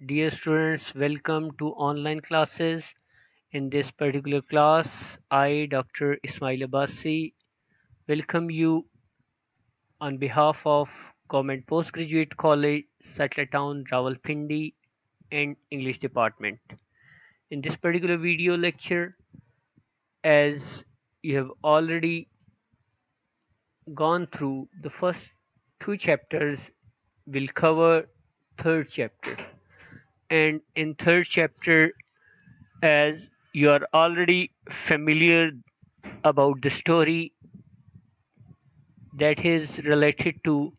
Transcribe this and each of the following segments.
Dear students, welcome to online classes. In this particular class, I, Dr. Ismail Abbasi, welcome you on behalf of Government Postgraduate College, Satellite Town, Rawalpindi, and English Department. In this particular video lecture, as you have already gone through the first two chapters, we'll cover third chapter. And in third chapter, as you are already familiar about the story that is related to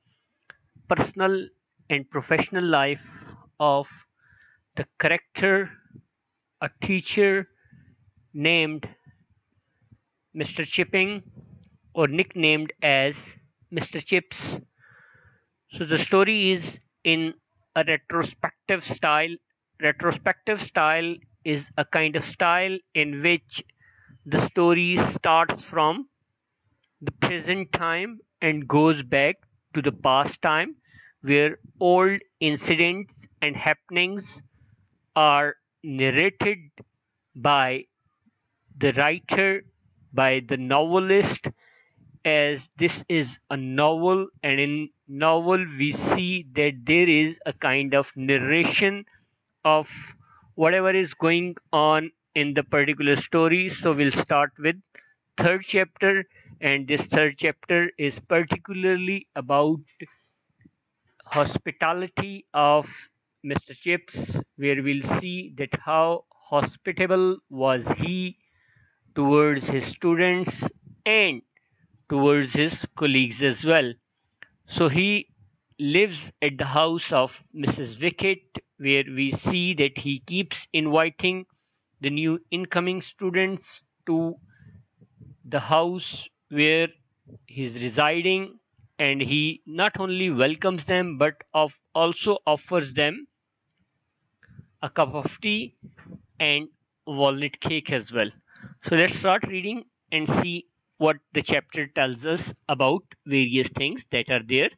personal and professional life of the character, a teacher named Mr. Chipping or nicknamed as Mr. Chips. So the story is in a retrospective style. Retrospective style is a kind of style in which the story starts from the present time and goes back to the past time, where old incidents and happenings are narrated by the writer, by the novelist, as this is a novel, and in novel we see that there is a kind of narration of whatever is going on in the particular story. So we'll start with third chapter, and this third chapter is particularly about hospitality of Mr. Chips, where we'll see that how hospitable was he towards his students and towards his colleagues as well. So he lives at the house of Mrs. Wicket, where we see that he keeps inviting the new incoming students to the house where he is residing, and he not only welcomes them but also offers them a cup of tea and walnut cake as well. So let's start reading and see what the chapter tells us about various things that are there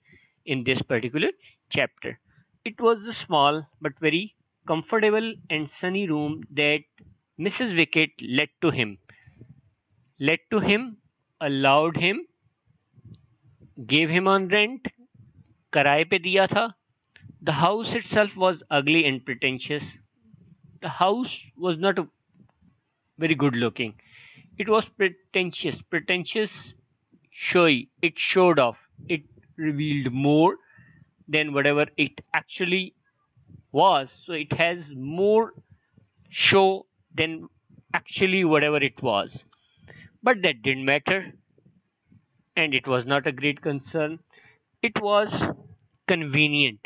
in this particular chapter. It was a small but very comfortable and sunny room that Mrs. Wicket allowed him, gave him on rent, किराए पे दिया था. The house itself was ugly and pretentious. The house was not very good looking. It was pretentious, showy. It showed off. It revealed more than whatever it actually was. So it has more show than actually whatever it was. But that didn't matter, and it was not a great concern. It was convenient.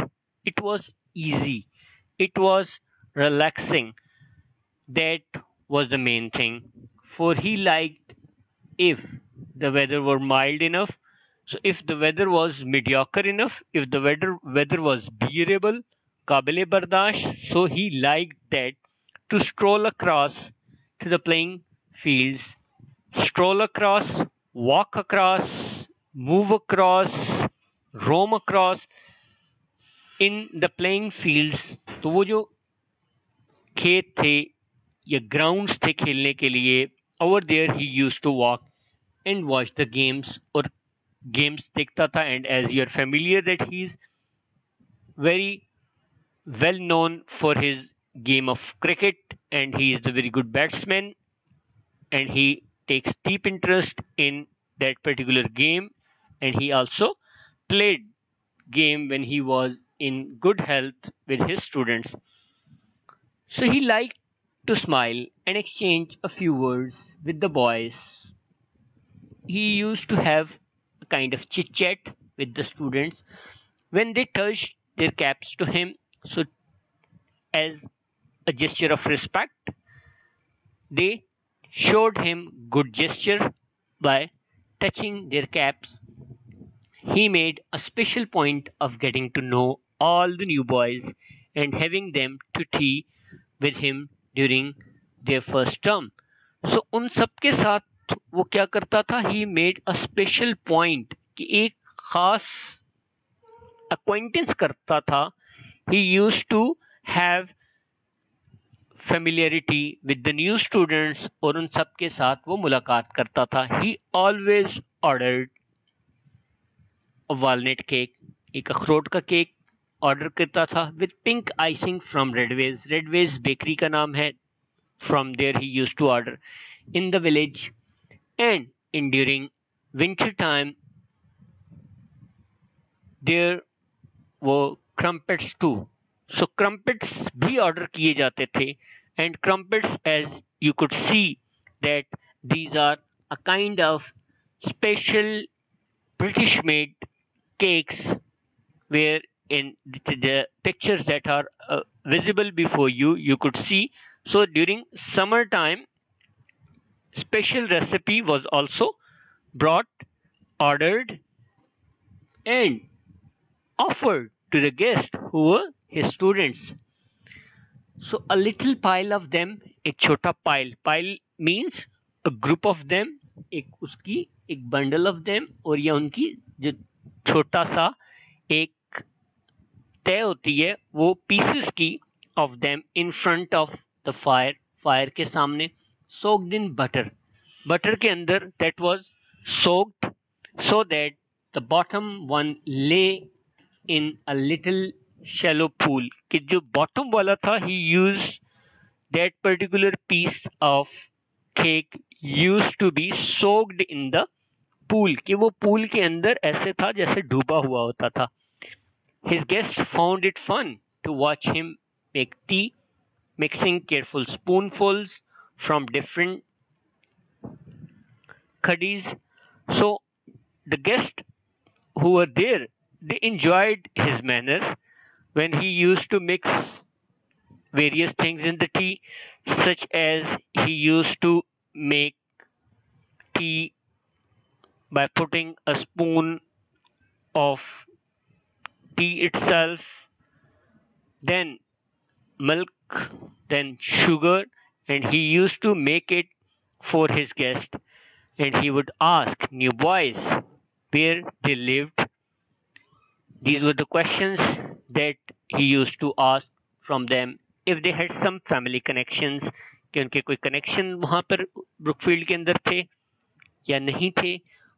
It was easy. It was relaxing. That was the main thing. For he liked if the weather were mild enough. So if the weather was mediocre enough, if the weather was bearable, kabile bardash, so he liked that to stroll across to the playing fields, stroll across, walk across, move across, roam across in the playing fields. तो वो जो खेत थे या grounds थे खेलने के लिए, over there he used to walk and watch the games or games देखता था. And as you are familiar that he is very well known for his game of cricket, and he is a very good batsman, and he takes deep interest in that particular game, and he also played game when he was in good health with his students. So he liked to smile and exchange a few words with the boys. He used to have a kind of chit chat with the students when they touched their caps to him. So, as a gesture of respect, they showed him good gesture by touching their caps. He made a special point of getting to know all the new boys and having them to tea with him during their first term. So उन सबके साथ वो क्या करता था? He made a special point कि एक खास acquaintance करता था. He used to have familiarity with the new students और उन सब के साथ वो मुलाकात करता था. He always ordered a walnut cake, एक अखरोट का केक ऑर्डर करता था with pink icing from Redways. Redways bakery का नाम है. From there he used to order in the village. And in during winter time there were crumpets too. So crumpets भी order किए जाते थे. And crumpets, as you could see, that these are a kind of special British made cakes where in the pictures that are visible before you, you could see. So during summertime, special recipe was also brought, ordered, and offered to the guests who were his students. So a little pile of them, एक छोटा pile means a group of them, एक उसकी एक bundle of them, और या उनकी जो छोटा सा एक तय होती है वो pieces की of them in front of the fire के सामने, soaked in butter के अंदर, that was soaked so that the bottom one lay in a little shallow pool. कि जो bottom वाला था, he used that particular piece of cake used to be soaked in the pool, कि वो pool के अंदर ऐसे था जैसे डूबा हुआ होता था. His guests found it fun to watch him make tea, mixing careful spoonfuls from different khadis. So the guests who were there, they enjoyed his manners when he used to mix various things in the tea, such as he used to make tea by putting a spoon of tea itself, then milk, then sugar, and he used to make it for his guest. And he would ask new boys where they lived. These were the questions that he used to ask from them. If they had some family connections, कि उनके कोई connection वहाँ पर Brookfield के अंदर थे या नहीं थे,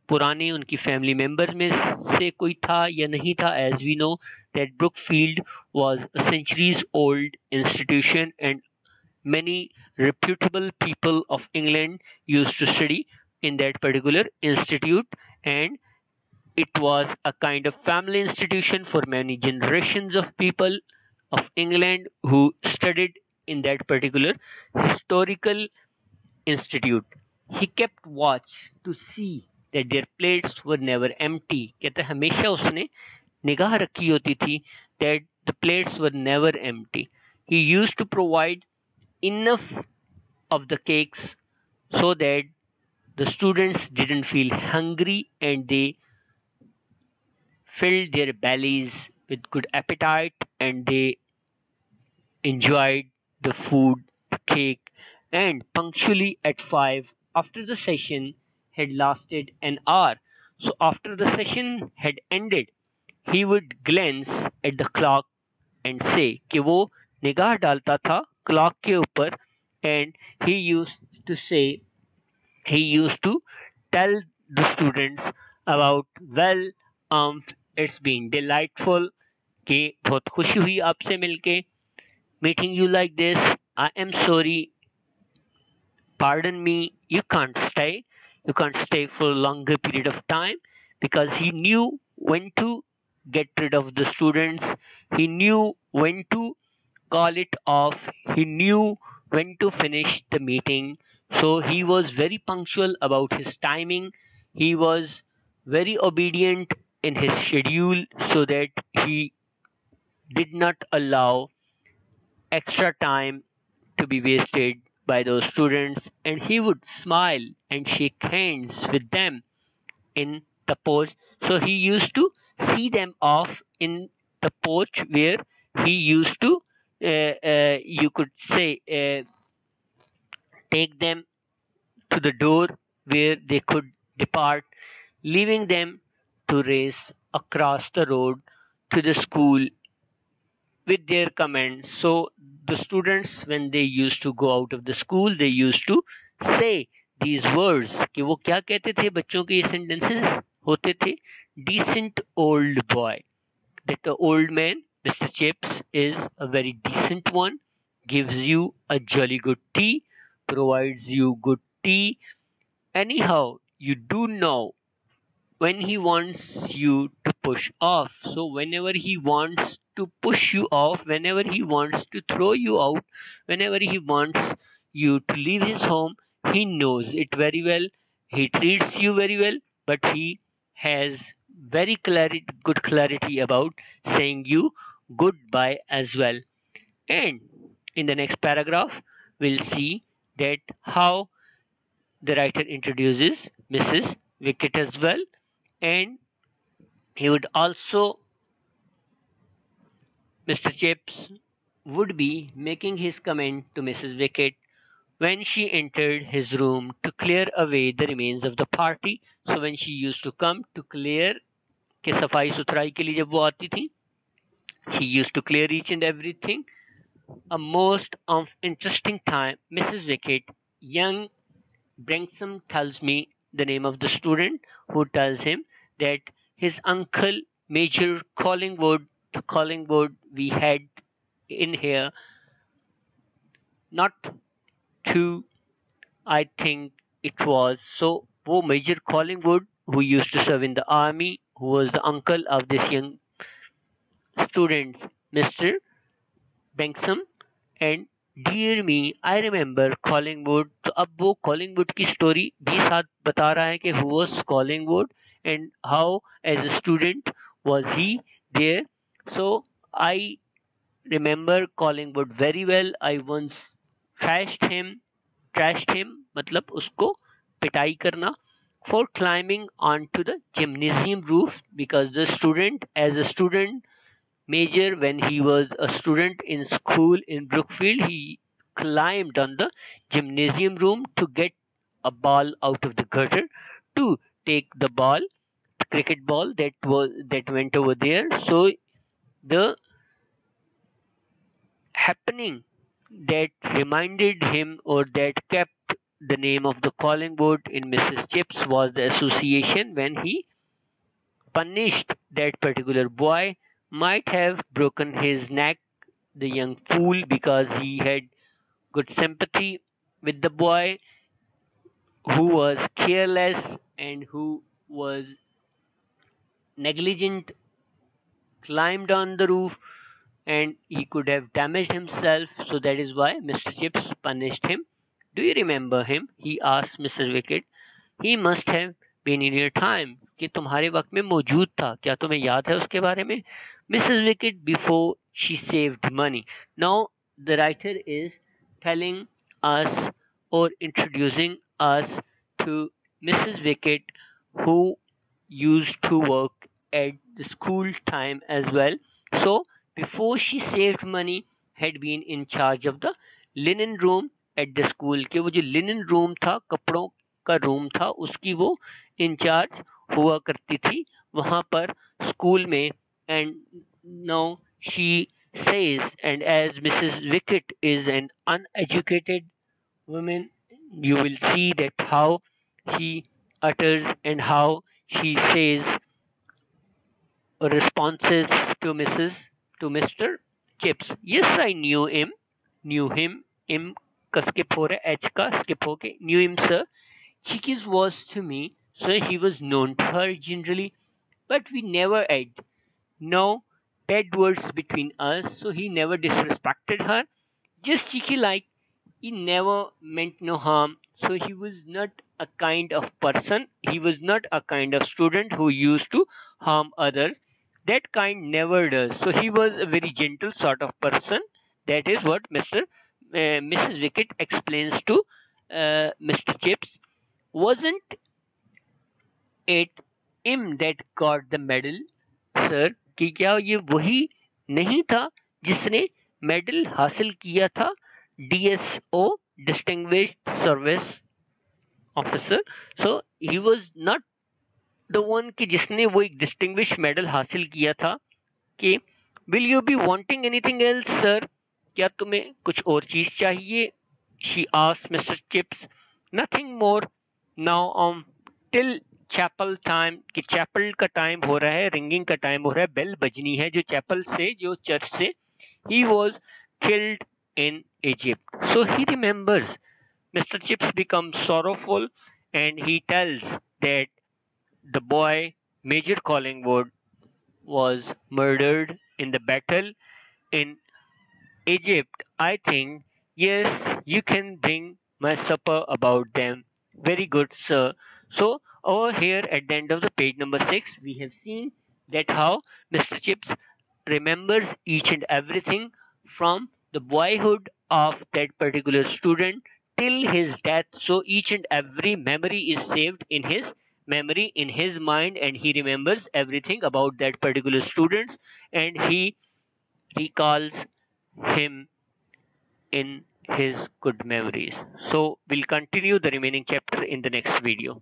पुराने उनकी फैमिली मेंबर्स में से कोई था या नहीं था. As we know that Brookfield was a centuries old institution and many reputable people of England used to study in that particular institute, and it was a kind of family institution for many generations of people of England who studied in that particular historical institute. He kept watch to see that their plates were never empty. कहते हमेशा उसने निगाह रखी होती थी that the plates were never empty. He used to provide enough of the cakes so that the students didn't feel hungry and they filled their bellies with good appetite and they enjoyed the food, the cake, and punctually at 5, after the session had lasted an hour. So after the session had ended, he would glance at the clock and say कि वो निगाह डालता था clock के ऊपर, and he used to tell the students about, well, it's been delightful, कि बहुत खुशी हुई आपसे मिलके, meeting you like this. I am sorry, pardon me, you can't stay for a longer period of time, because he knew when to get rid of the students, he knew when to call it off, he knew when to finish the meeting. So he was very punctual about his timing, he was very obedient in his schedule, so that he did not allow extra time to be wasted by those students, and he would smile and shake hands with them in the porch. So he used to see them off in the porch where he used to, you could say, take them to the door where they could depart, leaving them to race across the road to the school with their comments. So the students, when they used to go out of the school, they used to say these words. कि वो क्या कहते थे, बच्चों के ये sentences होते थे. Decent old boy. That the old man, Mr. Chips, is a very decent one, gives you a jolly good tea, provides you good tea. Anyhow, you do know when he wants you to push off. So, whenever he wants to push you off, whenever he wants to throw you out, whenever he wants you to leave his home, he knows it very well. He treats you very well, but he has very good clarity about saying you goodbye as well. And in the next paragraph, we'll see that how the writer introduces Mrs. Wicket as well, and he would also, Mr. Chips would be making his comment to Mrs. Wicket when she entered his room to clear away the remains of the party. So when she used to come to clear, के सफाई सुथराई के लिए जब वो आती थी, she used to clear each and everything. A most of interesting time, Mrs. Wicket, young Branksome, tells me the name of the student who tells him that his uncle, Major Collingwood, the Collingwood we had in here, not two, I think it was. So, वो Major Collingwood, who used to serve in the army, who was the uncle of this young student, Mr. Branksome, and dear me I remember Collingwood. तो अब वो Collingwood की story भी साथ बता रहा है कि who was Collingwood and how as a student was he there. So I remember Collingwood very well. I once trashed him मतलब उसको पिटाई करना, for climbing onto the gymnasium roof, because the student, as a student, Major, when he was a student in school in Brookfield, he climbed on the gymnasium room to get a ball out of the gutter, to take the ball, the cricket ball that went over there. So the happening that reminded him, or that kept the name of the Collingwood in Mrs. Chips, was the association when he punished that particular boy, might have broken his neck, the young fool, because he had good sympathy with the boy who was careless and who was negligent, climbed on the roof, and he could have damaged himself. So that is why Mr. Chips punished him. Do you remember him? He asked Mrs. Wicket. He must have been in your time. कि तुम्हारे वक्त में मौजूद था, क्या तुम्हें याद है उसके बारे में? Mrs. Wicket, before she saved money. Now the writer is telling us or introducing us to Mrs. Wicket, who used to work at the school time as well. So before she saved money, had been in charge of the linen room at the school. कि वो जो linen room था, कपड़ों का room था, उसकी वो in charge हुआ करती थी वहां पर स्कूल में. And now she says, and as Mrs. Wicket is an uneducated woman, you will see that how she utters and how she says responses to Mr. Chips. Yes, I knew him. Im का skip हो रहा है, H का skip होके knew him, sir. Chickies was to me, so he was known to her generally, but we never had no bad words between us, so he never disrespected her. Just cheeky like, he never meant no harm, so he was not a kind of person, he was not a kind of student who used to harm others. That kind never does. So he was a very gentle sort of person. That is what Mrs. Wicket explains to Mr. Chips. Wasn't it him that got the medal, sir? कि क्या ये वही नहीं था जिसने medal हासिल किया था? DSO, distinguished service officer. So he was not the one कि जिसने वो एक डिस्टिंग्विश मेडल हासिल किया था. कि Will you be wanting anything else, sir? क्या तुम्हें कुछ और चीज चाहिए? She asked Mr. Chips. Nothing more. Now till chapel time, कि चैपल का टाइम हो रहा है, रिंगिंग का टाइम हो रहा है, बेल बजनी है जो चैपल से, जो चर्च से. He was killed in Egypt. So he remembers. Mr. Chips becomes sorrowful and he tells that the boy Major Collingwood was murdered in the battle in Egypt. I think, yes, you can bring my supper about them. Very good, sir. So, over here at the end of the page number 6, we have seen that how Mr. Chips remembers each and everything from the boyhood of that particular student till his death. So, each and every memory is saved in his memory, in his mind, and he remembers everything about that particular student, and he recalls him in his good memories. So we'll continue the remaining chapter in the next video.